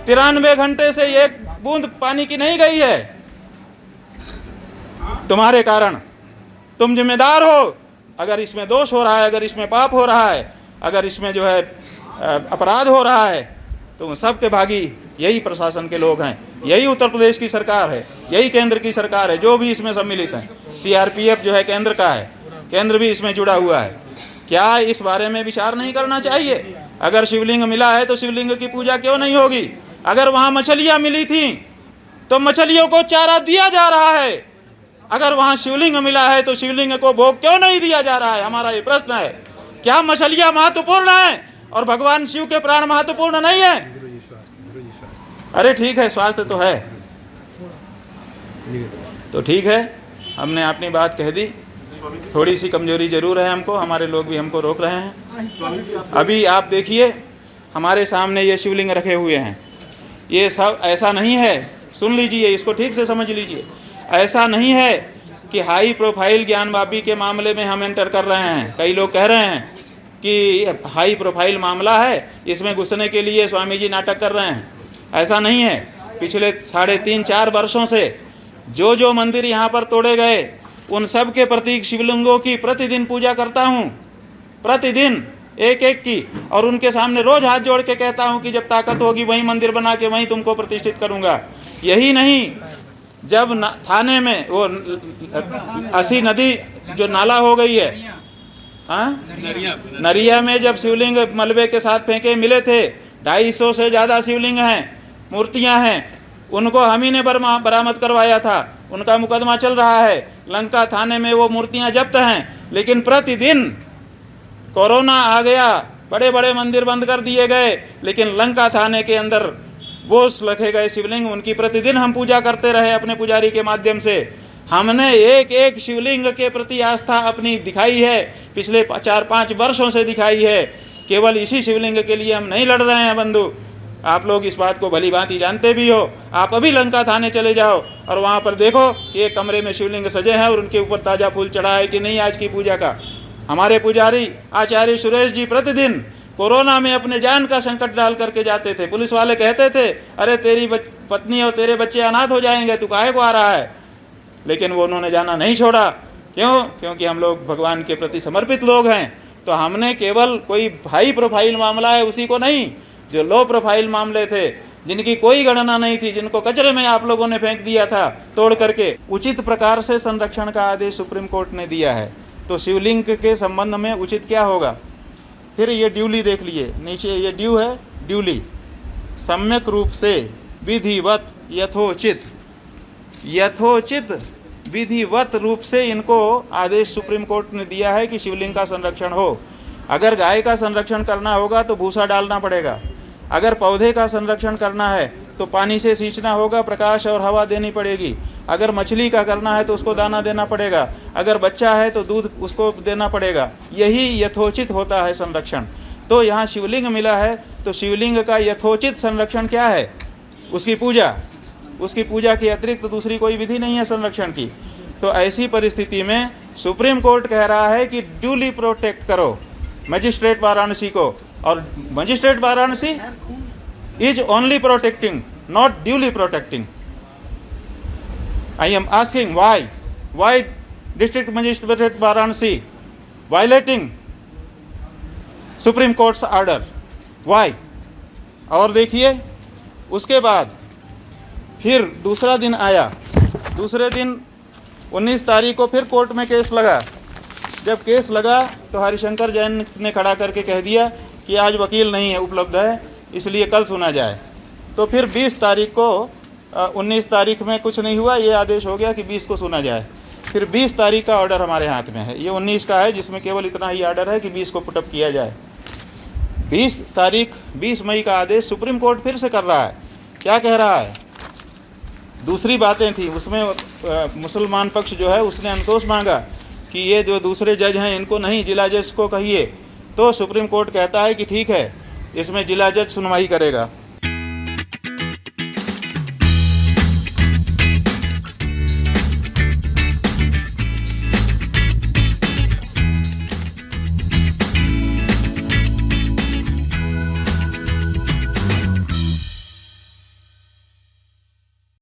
93 घंटे से एक बूंद पानी की नहीं गई है तुम्हारे कारण। तुम जिम्मेदार हो। अगर इसमें दोष हो रहा है, अगर इसमें पाप हो रहा है, अगर इसमें जो है अपराध हो रहा है, तो उन सब के भागी यही प्रशासन के लोग हैं, यही उत्तर प्रदेश की सरकार है, यही केंद्र की सरकार है, जो भी इसमें सम्मिलित है। सीआरपीएफ जो है केंद्र का है, केंद्र भी इसमें जुड़ा हुआ है। क्या इस बारे में विचार नहीं करना चाहिए? अगर शिवलिंग मिला है तो शिवलिंग की पूजा क्यों नहीं होगी? अगर वहाँ मछलियाँ मिली थी तो मछलियों को चारा दिया जा रहा है। अगर वहाँ शिवलिंग मिला है तो शिवलिंग को भोग क्यों नहीं दिया जा रहा है? हमारा ये प्रश्न है। क्या मछलियाँ महत्वपूर्ण हैं और भगवान शिव के प्राण महत्वपूर्ण नहीं है? अरे ठीक है, स्वास्थ्य तो है, तो ठीक है, हमने अपनी बात कह दी। थोड़ी सी कमजोरी जरूर है हमको, हमारे लोग भी हमको रोक रहे हैं। अभी आप देखिए हमारे सामने ये शिवलिंग रखे हुए हैं। ये सब ऐसा नहीं है, सुन लीजिए, इसको ठीक से समझ लीजिए। ऐसा नहीं है कि हाई प्रोफाइल ज्ञानवापी के मामले में हम एंटर कर रहे हैं। कई लोग कह रहे हैं कि हाई प्रोफाइल मामला है, इसमें घुसने के लिए स्वामी जी नाटक कर रहे हैं। ऐसा नहीं है। पिछले 3.5-4 वर्षों से जो मंदिर यहाँ पर तोड़े गए, उन सब के प्रतीक शिवलिंगों की प्रतिदिन पूजा करता हूँ, प्रतिदिन एक एक की, और उनके सामने रोज हाथ जोड़ के कहता हूँ कि जब ताकत होगी वहीं मंदिर बना के वहीं तुमको प्रतिष्ठित करूँगा। यही नहीं, जब थाने में वो 80 नदी जो नाला हो गई है, हाँ, नरिया में जब शिवलिंग मलबे के साथ फेंके मिले थे, 250 से ज़्यादा शिवलिंग हैं, मूर्तियां हैं, उनको हम ही ने बरामद करवाया था। उनका मुकदमा चल रहा है। लंका थाने में वो मूर्तियां जब्त हैं। लेकिन प्रतिदिन कोरोना आ गया, बड़े बड़े मंदिर बंद कर दिए गए, लेकिन लंका थाने के अंदर वो रखे गए शिवलिंग, उनकी प्रतिदिन हम पूजा करते रहे अपने पुजारी के माध्यम से। हमने एक एक शिवलिंग के प्रति आस्था अपनी दिखाई है, पिछले 4-5 वर्षों से दिखाई है। केवल इसी शिवलिंग के लिए हम नहीं लड़ रहे हैं बंधु, आप लोग इस बात को भली भांति जानते भी हो। आप अभी लंका थाने चले जाओ और वहाँ पर देखो कि एक कमरे में शिवलिंग सजे हैं और उनके ऊपर ताज़ा फूल चढ़ा है कि नहीं आज की पूजा का। हमारे पुजारी आचार्य सुरेश जी प्रतिदिन कोरोना में अपने जान का संकट डाल करके जाते थे। पुलिस वाले कहते थे, अरे तेरी पत्नी और तेरे बच्चे अनाथ हो जाएंगे, तू काहे को आ रहा है? लेकिन वो उन्होंने जाना नहीं छोड़ा। क्यों? क्योंकि हम लोग भगवान के प्रति समर्पित लोग हैं। तो हमने केवल कोई हाई प्रोफाइल मामला है उसी को नहीं, जो लो प्रोफाइल मामले थे, जिनकी कोई गणना नहीं थी, जिनको कचरे में आप लोगों ने फेंक दिया था तोड़ करके, उचित प्रकार से संरक्षण का आदेश सुप्रीम कोर्ट ने दिया है। तो शिवलिंग के संबंध में उचित क्या होगा? फिर ये ड्यूली देख लिए, नीचे ये ड्यू है, ड्यूली सम्यक रूप से विधिवत यथोचित विधिवत रूप से इनको आदेश सुप्रीम कोर्ट ने दिया है कि शिवलिंग का संरक्षण हो। अगर गाय का संरक्षण करना होगा तो भूसा डालना पड़ेगा। अगर पौधे का संरक्षण करना है तो पानी से सींचना होगा, प्रकाश और हवा देनी पड़ेगी। अगर मछली का करना है तो उसको दाना देना पड़ेगा। अगर बच्चा है तो दूध उसको देना पड़ेगा। यही यथोचित होता है संरक्षण। तो यहाँ शिवलिंग मिला है तो शिवलिंग का यथोचित संरक्षण क्या है? उसकी पूजा। उसकी पूजा के अतिरिक्त दूसरी कोई विधि नहीं है संरक्षण की। तो ऐसी परिस्थिति में सुप्रीम कोर्ट कह रहा है कि ड्यूली प्रोटेक्ट करो मजिस्ट्रेट वाराणसी को, और magistrate Varanasi is only protecting, not duly protecting. I am asking why district magistrate Varanasi violating supreme court's order, why? और देखिए उसके बाद फिर दूसरा दिन आया। दूसरे दिन 19 तारीख को फिर कोर्ट में केस लगा। जब केस लगा तो हरिशंकर जैन ने खड़ा करके कह दिया कि आज वकील नहीं है उपलब्ध है, इसलिए कल सुना जाए। तो फिर 20 तारीख को 19 तारीख में कुछ नहीं हुआ, ये आदेश हो गया कि 20 को सुना जाए। फिर 20 तारीख का ऑर्डर हमारे हाथ में है, ये 19 का है जिसमें केवल इतना ही ऑर्डर है कि 20 को पुटअप किया जाए। 20 मई का आदेश सुप्रीम कोर्ट फिर से कर रहा है। क्या कह रहा है? दूसरी बातें थी उसमें, मुसलमान पक्ष जो है उसने अंतोष मांगा कि ये जो दूसरे जज हैं इनको नहीं, जिला जज को कहिए। तो सुप्रीम कोर्ट कहता है कि ठीक है, इसमें जिला जज सुनवाई करेगा।